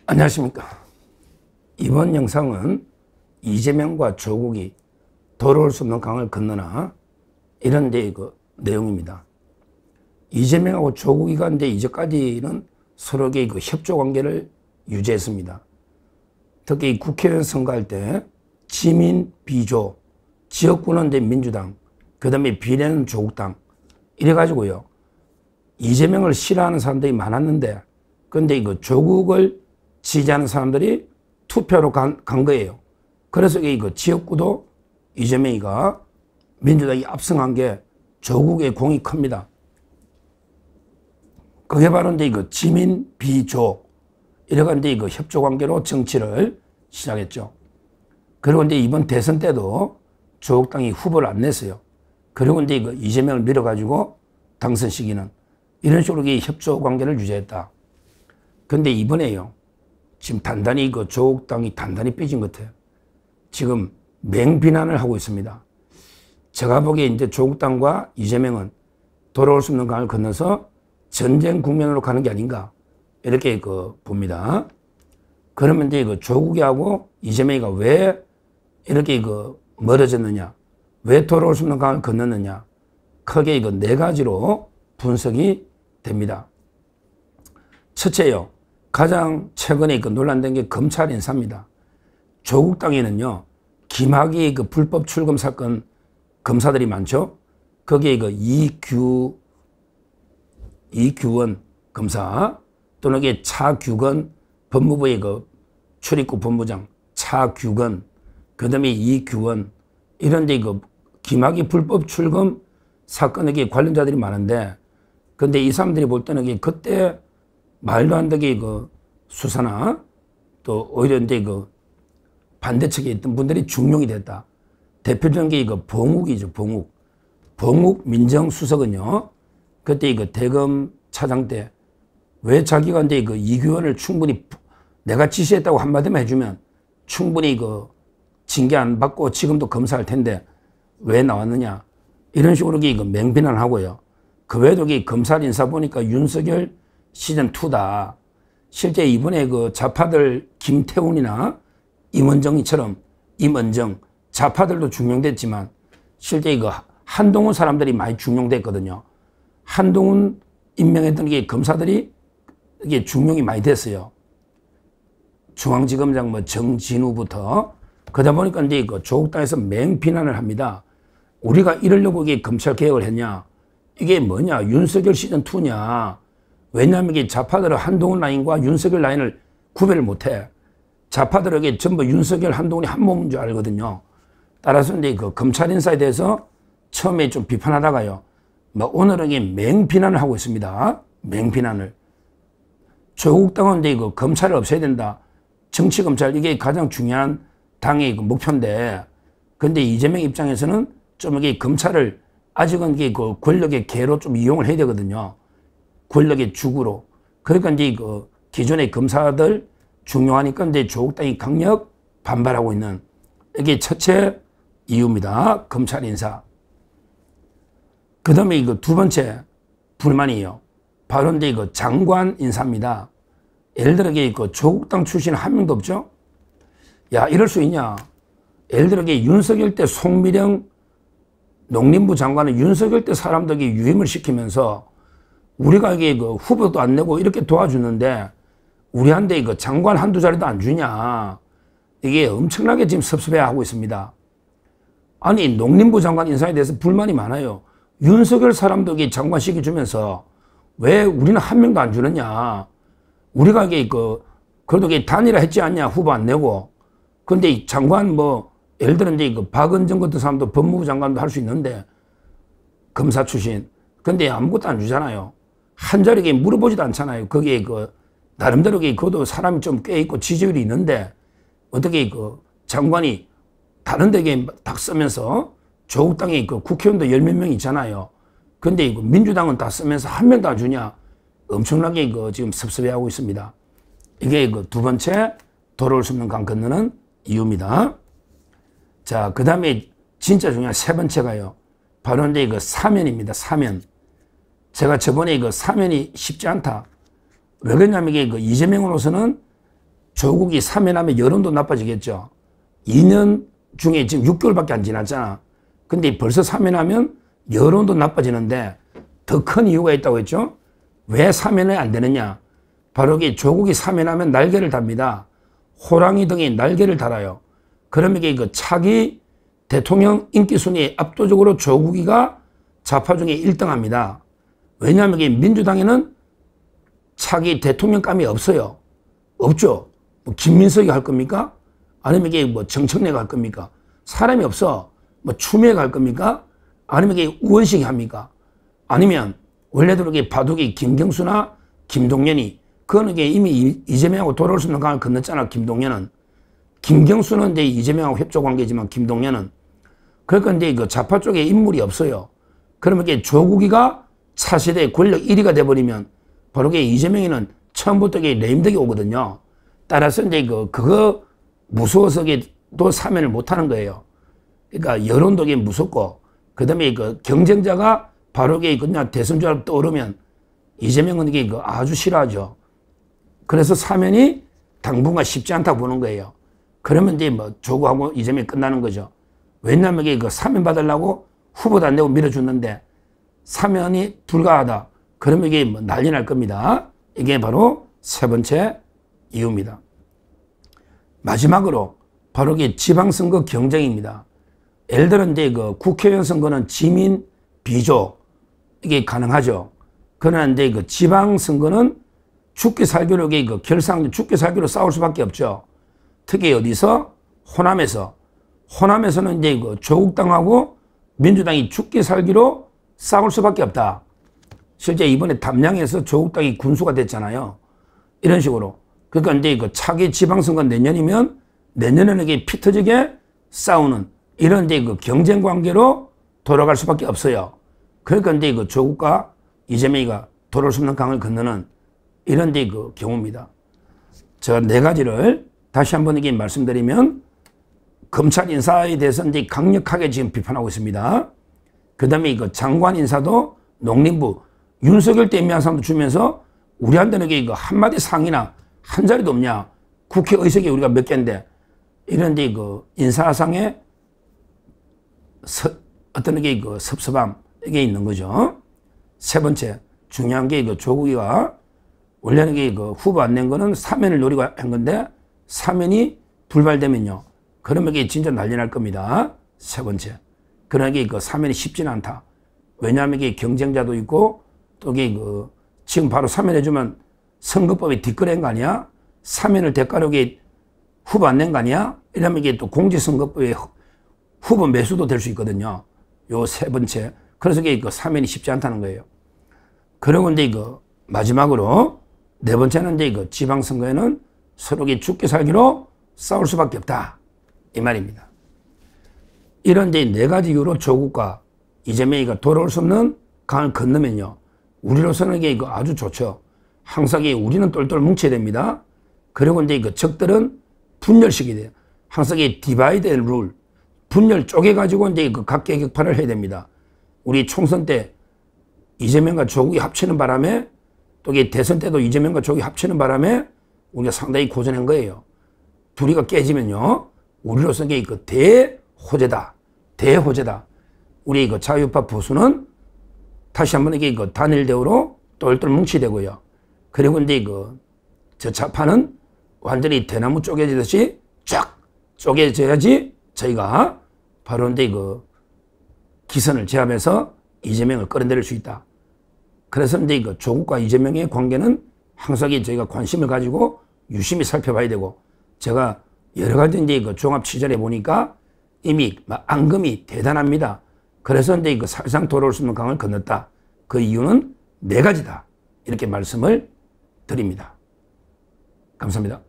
안녕하십니까. 이번 영상은 이재명과 조국이 돌아올 수 없는 강을 건너나 이런 내용입니다. 이재명하고 조국이가 이제까지는 서로에게 협조 관계를 유지했습니다. 특히 국회의원 선거할 때 지민, 비조, 지역구는 민주당, 그 다음에 비례는 조국당 이래가지고요. 이재명을 싫어하는 사람들이 많았는데 근데 조국을 지지하는 사람들이 투표로 간 거예요. 그래서 지역구도 이재명이가 민주당이 압승한 게 조국의 공이 큽니다. 그게 바로 지민, 비조 이래가 협조 관계로 정치를 시작했죠. 그리고 이번 대선 때도 조국당이 후보를 안 냈어요. 그리고 이재명을 밀어가지고 당선시키는 이런 식으로 협조 관계를 유지했다. 근데 이번에요. 지금 단단히 조국당이 단단히 삐진 것 같아요. 지금 맹비난을 하고 있습니다. 제가 보기에 조국당과 이재명은 돌아올 수 없는 강을 건너서 전쟁 국면으로 가는 게 아닌가 이렇게 봅니다. 그러면 조국이하고 이재명이가 왜 이렇게 멀어졌느냐, 왜 돌아올 수 없는 강을 건넜느냐, 크게 네 가지로 분석이 됩니다. 첫째요. 가장 최근에 논란된 게 검찰 인사입니다. 조국 당에는요, 김학의 불법 출금 사건 검사들이 많죠. 거기에 이규원 검사 또는 차규건 법무부의 출입국 본부장 차규건 그 다음에 이규원 이런 김학의 불법 출금 사건에 관련자들이 많은데 근데 이 사람들이 볼 때는 그때 말도 안 되게 수사나 또 오히려 반대측에 있던 분들이 중용이 됐다. 대표적인 게 봉욱이죠, 봉욱. 봉욱 민정수석은요, 그때 대검 차장 때 왜 자기가 이규원을 충분히 내가 지시했다고 한마디만 해주면 충분히 징계 안 받고 지금도 검사할 텐데 왜 나왔느냐. 이런 식으로 맹비난을 하고요. 그 외에도 검찰 인사 보니까 윤석열 시즌2다. 실제 이번에 좌파들 김태훈이나 임원정 좌파들도 중용됐지만 실제 한동훈 사람들이 많이 중용됐거든요. 한동훈 임명했던 검사들이 이게 중용이 많이 됐어요. 중앙지검장 정진우부터 그러다 보니까 조국당에서 맹비난을 합니다. 우리가 이러려고 검찰 개혁을 했냐? 이게 뭐냐? 윤석열 시즌2냐? 왜냐하면 좌파들은 한동훈 라인과 윤석열 라인을 구별을 못해. 좌파들에게 전부 윤석열, 한동훈이 한 몸인 줄 알거든요. 따라서 검찰 인사에 대해서 처음에 좀 비판하다가요. 오늘은 맹비난을 하고 있습니다. 맹비난을. 조국당은 검찰을 없애야 된다. 정치검찰 이게 가장 중요한 당의 목표인데 근데 이재명 입장에서는 좀 검찰을 아직은 권력의 개로 좀 이용을 해야 되거든요. 권력의 죽으로. 그러니까 기존의 검사들 중요하니까 조국당이 강력 반발하고 있는 이게 첫째 이유입니다. 검찰 인사. 그 다음에 두 번째 불만이에요. 바로 장관 인사입니다. 예를 들어 조국당 출신 한 명도 없죠? 야, 이럴 수 있냐? 예를 들어 윤석열 때 송미령 농림부 장관은 윤석열 때 사람들에게 유임을 시키면서 우리가 후보도 안 내고 이렇게 도와주는데 우리한테 장관 한두 자리도 안 주냐. 이게 엄청나게 지금 섭섭해하고 있습니다. 아니 농림부 장관 인사에 대해서 불만이 많아요. 윤석열 사람들에게 장관 시켜주면서 왜 우리는 한 명도 안 주느냐. 우리가 그래도 단일화 했지 않냐. 후보 안 내고. 근데 장관 예를 들어 박은정 같은 사람도 법무부 장관도 할 수 있는데 검사 출신. 근데 아무것도 안 주잖아요. 한 자리에 물어보지도 않잖아요. 거기에 나름대로 그것도 사람이 좀 꽤 있고 지지율이 있는데 어떻게 장관이 다른 데에 딱 쓰면서 조국당에 국회의원도 10몇 명 있잖아요. 근데 민주당은 다 쓰면서 한 명도 안 주냐. 엄청나게 지금 섭섭해하고 있습니다. 이게 두 번째 돌아올 수 없는 강 건너는 이유입니다. 자, 그 다음에 진짜 중요한 세 번째가요. 바로 사면입니다. 사면. 제가 저번에 사면이 쉽지 않다. 왜 그러냐면 이재명으로서는 조국이 사면하면 여론도 나빠지겠죠. 2년 중에 지금 6개월밖에 안 지났잖아. 근데 벌써 사면하면 여론도 나빠지는데 더 큰 이유가 있다고 했죠. 왜 사면이 안 되느냐. 바로 이게 조국이 사면하면 날개를 답니다. 호랑이 등이 날개를 달아요. 그러면 이게 그 차기 대통령 인기 순위에 압도적으로 조국이가 좌파 중에 1등합니다. 왜냐하면 이게 민주당에는 차기 대통령감이 없어요. 없죠. 뭐 김민석이 할 겁니까? 아니면 이게 뭐 정청래가 할 겁니까? 사람이 없어. 뭐 추미애가 할 겁니까? 아니면 이게 우원식이 합니까? 아니면 원래대로 이게 바둑이 김경수나 김동연이 그거는 이게 이미 이재명하고 돌아올 수 있는 강을 건넜잖아. 김동연은. 김경수는 이제 이재명하고 협조 관계지만 김동연은. 그러니까 이제 그 좌파 쪽에 인물이 없어요. 그러면 이게 조국이가 차세대 권력 1위가 돼버리면 바로 이게 이재명이는 처음부터 이게 레임덕이 오거든요. 따라서 이제 그거 무서워서 또 사면을 못 하는 거예요. 그러니까 여론도 이게 무섭고, 그 다음에 그 경쟁자가 바로 이게 그냥 대선주자로 떠오르면 이재명은 이게 아주 싫어하죠. 그래서 사면이 당분간 쉽지 않다고 보는 거예요. 그러면 이제 뭐 조국하고 이재명이 끝나는 거죠. 왜냐하면 이게 그 사면 받으려고 후보도 안 내고 밀어줬는데 사면이 불가하다. 그러면 이게 뭐 난리 날 겁니다. 이게 바로 세 번째 이유입니다. 마지막으로 바로 이게 지방선거 경쟁입니다. 예를 들어 이제 그 국회의원 선거는 지민, 비조 이게 가능하죠. 그러나 이제 그 지방선거는 죽기 살기로 그 결상 죽기 살기로 싸울 수밖에 없죠. 특히 어디서? 호남에서는 이제 그 조국당하고 민주당이 죽기 살기로 싸울 수밖에 없다. 실제 이번에 담양에서 조국당이 군수가 됐잖아요. 이런 식으로. 그러니까 이제 그 차기 지방선거 내년이면 내년에는 이게 피 터지게 싸우는 이런 이제 그 경쟁 관계로 돌아갈 수밖에 없어요. 그러니까 이제 그 조국과 이재명이가 돌아올 수 없는 강을 건너는 이런 이제 그 경우입니다. 저 네 가지를 다시 한번 이게 말씀드리면 검찰 인사에 대해서 이제 강력하게 지금 비판하고 있습니다. 그 다음에 그 장관 인사도 농림부 윤석열 때 임명한 사람도 주면서 우리한테는 이게 한마디 상이나 한 자리도 없냐. 국회 의석이 우리가 몇 개인데 이런 이제 그 인사상에 어떤 게 그 섭섭함 이게 있는 거죠. 세 번째 중요한 게 그 조국이가 원래는 이게 그 후보 안 낸 거는 사면을 노리고 한 건데 사면이 불발되면요. 그러면 이게 진짜 난리 날 겁니다. 세 번째. 그러나 이게 그 사면이 쉽지는 않다. 왜냐하면 이게 경쟁자도 있고 또 이게 그 지금 바로 사면해주면 선거법에 뒷거래한 거 아니야? 사면을 대가로 이게 후보 안 낸 거 아니야? 이러면 이게 또 공직선거법에 후보 매수도 될 수 있거든요. 요 세 번째. 그래서 이게 그 사면이 쉽지 않다는 거예요. 그리고 이제 그 마지막으로 네 번째는 이제 그 지방선거에는 서로 죽기 살기로 싸울 수밖에 없다. 이 말입니다. 이런 이제 네 가지 이유로 조국과 이재명이가 돌아올 수 없는 강을 건너면요. 우리로서는 이게 이거 아주 좋죠. 항상 우리는 똘똘 뭉쳐야 됩니다. 그리고 이제 그 적들은 분열시켜야 돼요. 항상 이 디바이드 앤 룰. 분열 쪼개가지고 이제 그 각계 격파를 해야 됩니다. 우리 총선 때 이재명과 조국이 합치는 바람에 또 이게 대선 때도 이재명과 조국이 합치는 바람에 우리가 상당히 고전한 거예요. 둘이가 깨지면요. 우리로서는 이게 그 대호재다. 대호재다. 우리 그 자유파 보수는 다시 한번 이게 그 단일 대우로 똘똘 뭉치되고요. 그리고 이제 저 좌파는 완전히 대나무 쪼개지듯이 쫙 쪼개져야지 저희가 바로 이제 기선을 제압해서 이재명을 끌어내릴 수 있다. 그래서 이제 조국과 이재명의 관계는 항상 저희가 관심을 가지고 유심히 살펴봐야 되고, 제가 여러 가지 이제 종합 취재를 보니까 이미 앙금이 대단합니다. 그래서 이제 사실상 돌아올 수 있는 강을 건넜다. 그 이유는 네 가지다. 이렇게 말씀을 드립니다. 감사합니다.